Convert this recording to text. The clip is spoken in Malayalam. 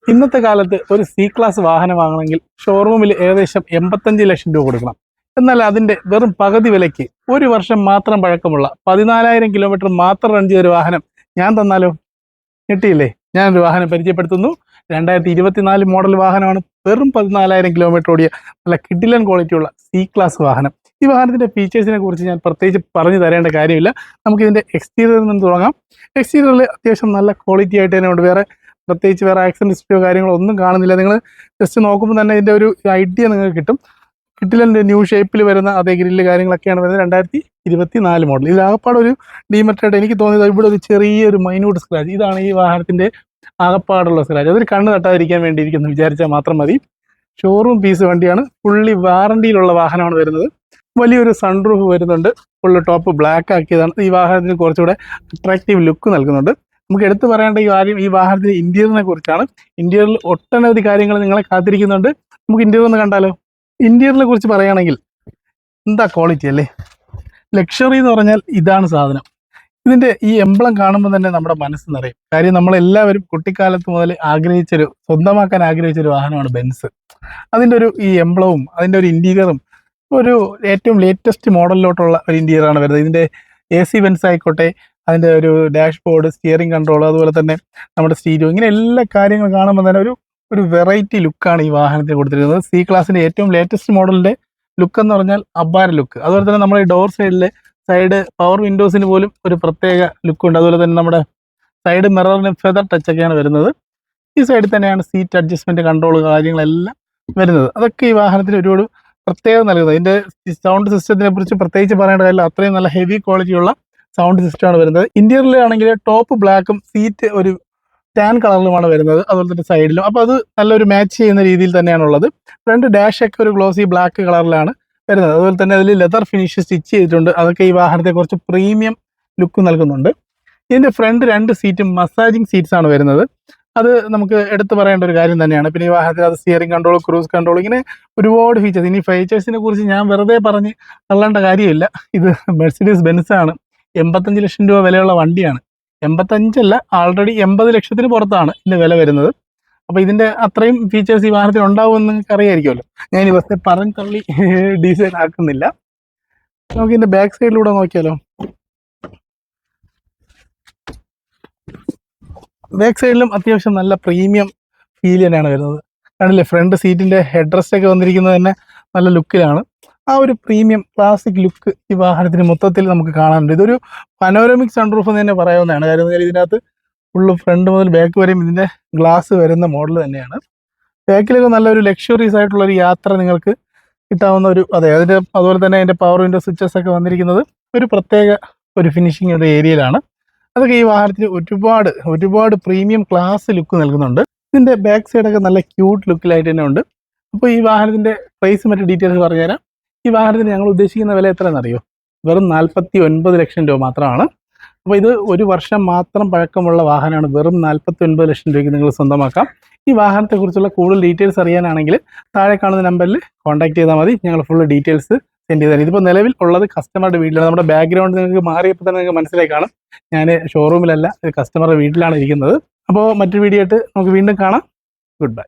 ഇന്നത്തെ കാലത്ത് ഒരു സി ക്ലാസ് വാഹനം വാങ്ങണമെങ്കിൽ ഷോറൂമിൽ ഏകദേശം 85 ലക്ഷം രൂപ കൊടുക്കണം. എന്നാൽ അതിന്റെ വെറും പകുതി വിലയ്ക്ക് ഒരു വർഷം മാത്രം പഴക്കമുള്ള 14,000 കിലോമീറ്റർ മാത്രം റൺ ചെയ്തൊരു വാഹനം ഞാൻ തന്നാലോ? കിട്ടിയില്ലേ? ഞാനൊരു വാഹനം പരിചയപ്പെടുത്തുന്നു. 2024 മോഡൽ വാഹനമാണ്. വെറും 14,000 കിലോമീറ്റർ ഓടിയ നല്ല കിഡിലൻ ക്വാളിറ്റിയുള്ള സി ക്ലാസ് വാഹനം. ഈ വാഹനത്തിന്റെ ഫീച്ചേഴ്സിനെ കുറിച്ച് ഞാൻ പ്രത്യേകിച്ച് പറഞ്ഞു തരേണ്ട കാര്യമില്ല. നമുക്ക് ഇതിന്റെ എക്സ്റ്റീരിയറിൽ നിന്ന് തുടങ്ങാം. എക്സ്റ്റീരിയറിൽ അത്യാവശ്യം നല്ല ക്വാളിറ്റി ആയിട്ട് തന്നെ ഉണ്ട്. പ്രത്യേകിച്ച് വേറെ ആക്സിഡന്റ് ഹിസ്റ്ററിയോ കാര്യങ്ങളോ ഒന്നും കാണുന്നില്ല. നിങ്ങൾ ജസ്റ്റ് നോക്കുമ്പോൾ തന്നെ ഇതിന്റെ ഒരു ഐഡിയ നിങ്ങൾക്ക് കിട്ടും. കിഡിലൻ്റെ ന്യൂ ഷേപ്പിൽ വരുന്ന അതേ ഗ്രില്ല് കാര്യങ്ങളൊക്കെയാണ് വരുന്നത്. 2024 മോഡൽ. ഇതിലാകപ്പാട് ഒരു ഡീമെറ്റായിട്ട് എനിക്ക് തോന്നിയത് ഇവിടെ ഒരു ചെറിയൊരു മൈന്യൂട്ട് സ്ക്രാച്ച്. ഇതാണ് ഈ വാഹനത്തിന്റെ ആകപ്പാടുള്ള സ്ക്രാച്ച്. അതൊരു കണ്ണ് തട്ടാതിരിക്കാൻ വേണ്ടിയിരിക്കുന്നു വിചാരിച്ചാൽ മാത്രം മതി. ഷോറൂം പീസ് വണ്ടിയാണ്. ഫുള്ളി വാറണ്ടിയിലുള്ള വാഹനമാണ് വരുന്നത്. വലിയൊരു സൺറൂഫ് വരുന്നുണ്ട്. ഫുള്ള് ടോപ്പ് ബ്ലാക്ക് ആക്കിയതാണ്. ഈ വാഹനത്തിന് കുറച്ചുകൂടെ അട്രാക്റ്റീവ് ലുക്ക് നൽകുന്നുണ്ട്. നമുക്ക് എടുത്തു പറയേണ്ട ഈ കാര്യം ഈ വാഹനത്തിന്റെ ഇന്റീരിയറിനെ കുറിച്ചാണ്. ഇന്റീരിയറിൽ ഒട്ടനവധി കാര്യങ്ങൾ നിങ്ങളെ കാത്തിരിക്കുന്നുണ്ട്. നമുക്ക് ഇന്റീരിയർ ഒന്ന് കണ്ടാലോ? ഇന്റീരിയറിനെ കുറിച്ച് പറയുകയാണെങ്കിൽ എന്താ ക്വാളിറ്റി അല്ലേ! ലക്ഷറി എന്ന് പറഞ്ഞാൽ ഇതാണ് സാധനം. ഇതിന്റെ ഈ എംബ്ലം കാണുമ്പോൾ തന്നെ നമ്മുടെ മനസ്സ് നിറയും. കാര്യം നമ്മളെല്ലാവരും കുട്ടിക്കാലത്ത് മുതൽ സ്വന്തമാക്കാൻ ആഗ്രഹിച്ചൊരു വാഹനമാണ് ബെൻസ്. അതിന്റെ ഈ എംബ്ലവും അതിന്റെ ഒരു ഇന്റീരിയറും ഒരു ഏറ്റവും ലേറ്റസ്റ്റ് മോഡലിലോട്ടുള്ള ഒരു ഇന്റീരിയറാണ് വരുന്നത്. ഇതിന്റെ AC വെൻസ് ആയിക്കോട്ടെ, അതിന്റെ ഒരു ഡാഷ്ബോർഡ്, സ്റ്റിയറിംഗ് കൺട്രോൾ, അതുപോലെ തന്നെ നമ്മുടെ സ്റ്റീരിയോ, ഇങ്ങനെ എല്ലാ കാര്യങ്ങളും കാണുമ്പോൾ തന്നെ ഒരു വെറൈറ്റി ലുക്കാണ് ഈ വാഹനത്തിന് കൊടുത്തിരിക്കുന്നത്. സി ക്ലാസിന്റെ ഏറ്റവും ലേറ്റസ്റ്റ് മോഡലിന്റെ ലുക്ക് എന്ന് പറഞ്ഞാൽ അബ്ബാര ലുക്ക്. അതുപോലെ തന്നെ നമ്മുടെ ഈ ഡോർ സൈഡ് പവർ വിൻഡോസിന് പോലും ഒരു പ്രത്യേക ലുക്കുണ്ട്. അതുപോലെ തന്നെ നമ്മുടെ സൈഡ് മിററിന് ഫെദർ ടച്ചൊക്കെയാണ് വരുന്നത്. ഈ സൈഡിൽ തന്നെയാണ് സീറ്റ് അഡ്ജസ്റ്റ്മെന്റ് കൺട്രോൾ കാര്യങ്ങളെല്ലാം വരുന്നത്. അതൊക്കെ ഈ വാഹനത്തിന് ഒരുപാട് പ്രത്യേകത നൽകുന്നത്. ഇതിന്റെ സൗണ്ട് സിസ്റ്റത്തിനെ കുറിച്ച് പ്രത്യേകിച്ച് പറയേണ്ട കാര്യമില്ല. അത്രയും നല്ല ഹെവി ക്വാളിറ്റിയുള്ള സൗണ്ട് സിസ്റ്റമാണ് വരുന്നത്. ഇന്റീരിയറിലാണെങ്കിൽ ടോപ്പ് ബ്ലാക്കും സീറ്റ് ഒരു ടാൻ കളറിലുമാണ് വരുന്നത്. അതുപോലെ തന്നെ സൈഡിലും. അപ്പോൾ അത് നല്ലൊരു മാച്ച് ചെയ്യുന്ന രീതിയിൽ തന്നെയാണുള്ളത്. ഫ്രണ്ട് ഡാഷ് ഒക്കെ ഒരു ഗ്ലോസി ബ്ലാക്ക് കളറിലാണ് വരുന്നത്. അതുപോലെ തന്നെ അതിൽ ലെതർ ഫിനിഷ് സ്റ്റിച്ച് ചെയ്തിട്ടുണ്ട്. അതൊക്കെ ഈ വാഹനത്തെ കുറച്ച് പ്രീമിയം ലുക്ക് നൽകുന്നുണ്ട്. ഇതിന്റെ ഫ്രണ്ട് 2 സീറ്റും മസാജിങ് സീറ്റ്സ് ആണ് വരുന്നത്. അത് നമുക്ക് എടുത്തു പറയേണ്ട ഒരു കാര്യം തന്നെയാണ്. പിന്നെ ഈ വാഹനത്തിൽ അത് സ്റ്റിയറിംഗ് കൺട്രോൾ, ക്രൂസ് കൺട്രോൾ, ഇങ്ങനെ ഒരുപാട് ഫീച്ചേഴ്സ്. ഇനി ഫീച്ചേഴ്സിനെ കുറിച്ച് ഞാൻ വെറുതെ പറഞ്ഞ് തള്ളേണ്ട കാര്യമില്ല. ഇത് മെർസിഡീസ് ബെൻസ് ആണ്. 85 ലക്ഷം രൂപ വിലയുള്ള വണ്ടിയാണ്. 85 അല്ല, ആൾറെഡി 80 ലക്ഷത്തിന് പുറത്താണ് ഇതിന്റെ വില വരുന്നത്. അപ്പോൾ ഇതിന്റെ അത്രയും ഫീച്ചേഴ്സ് ഈ വാഹനത്തിൽ ഉണ്ടാവുമെന്ന് നിങ്ങൾക്ക് അറിയായിരിക്കുമല്ലോ. ഞാൻ ഈ ബസ് പറഞ്ഞ് തള്ളി ഡീസൈൻ ആക്കുന്നില്ല. നമുക്ക് ഇതിന്റെ ബാക്ക് സൈഡിലൂടെ നോക്കിയാലോ? ബാക്ക് സൈഡിലും അത്യാവശ്യം നല്ല പ്രീമിയം ഫീൽ തന്നെയാണ് വരുന്നത്. കണ്ടില്ലേ, ഫ്രണ്ട് സീറ്റിന്റെ ഹെഡ് റെസ്റ്റ് ഒക്കെ വന്നിരിക്കുന്നത് തന്നെ നല്ല ലുക്കിലാണ്. ആ ഒരു പ്രീമിയം ക്ലാസിക് ലുക്ക് ഈ വാഹനത്തിന് മൊത്തത്തിൽ നമുക്ക് കാണാനുണ്ട്. ഇതൊരു പനോരമിക് സൺറൂഫ് എന്ന് തന്നെ പറയാവുന്നതാണ്. കാര്യം ഇതിനകത്ത് ഫുള്ള് ഫ്രണ്ട് മുതൽ ബാക്ക് വരെയും ഇതിന്റെ ഗ്ലാസ് വരുന്ന മോഡൽ തന്നെയാണ്. ബാക്കിലൊക്കെ നല്ലൊരു ലക്ഷറീസ് ആയിട്ടുള്ള ഒരു യാത്ര നിങ്ങൾക്ക് കിട്ടാവുന്ന അതുപോലെ തന്നെ അതിന്റെ പവർ വിൻഡോ സ്വിച്ചസ് ഒക്കെ വന്നിരിക്കുന്നത് ഒരു പ്രത്യേക ഒരു ഫിനിഷിംഗ് ഒരു ഏരിയയിലാണ്. അതൊക്കെ ഈ വാഹനത്തിന് ഒരുപാട് പ്രീമിയം ക്ലാസ് ലുക്ക് നൽകുന്നുണ്ട്. ഇതിന്റെ ബാക്ക് സൈഡൊക്കെ നല്ല ക്യൂട്ട് ലുക്കിലായിട്ട് തന്നെ ഉണ്ട്. അപ്പോൾ ഈ വാഹനത്തിന്റെ പ്രൈസ് മറ്റു ഡീറ്റെയിൽസ് പറഞ്ഞുതരാം. ഈ വാഹനത്തിന് ഞങ്ങൾ ഉദ്ദേശിക്കുന്ന വില എത്രയെന്നറിയോ? വെറും 49 ലക്ഷം രൂപ മാത്രമാണ്. അപ്പോൾ ഇത് ഒരു വർഷം മാത്രം പഴക്കമുള്ള വാഹനമാണ്. വെറും 49 ലക്ഷം രൂപയ്ക്ക് നിങ്ങൾ സ്വന്തമാക്കാം. ഈ വാഹനത്തെക്കുറിച്ചുള്ള കൂടുതൽ ഡീറ്റെയിൽസ് അറിയാനാണെങ്കിൽ താഴെ കാണുന്ന നമ്പറിൽ കോൺടാക്ട് ചെയ്താൽ മതി. ഞങ്ങൾ ഫുൾ ഡീറ്റെയിൽസ് സെൻഡ് ചെയ്താൽ. ഇതിപ്പോൾ നിലവിൽ ഉള്ളത് കസ്റ്റമറുടെ വീട്ടിലാണ്. നമ്മുടെ ബാക്ക്ഗ്രൗണ്ട് നിങ്ങൾക്ക് മാറിയപ്പോൾ തന്നെ നിങ്ങൾക്ക് മനസ്സിലായി കാണും. ഞാൻ ഷോറൂമിലല്ല, കസ്റ്റമറുടെ വീട്ടിലാണ് ഇരിക്കുന്നത്. അപ്പോൾ മറ്റൊരു വീഡിയോ ആയിട്ട് നമുക്ക് വീണ്ടും കാണാം. Good bye.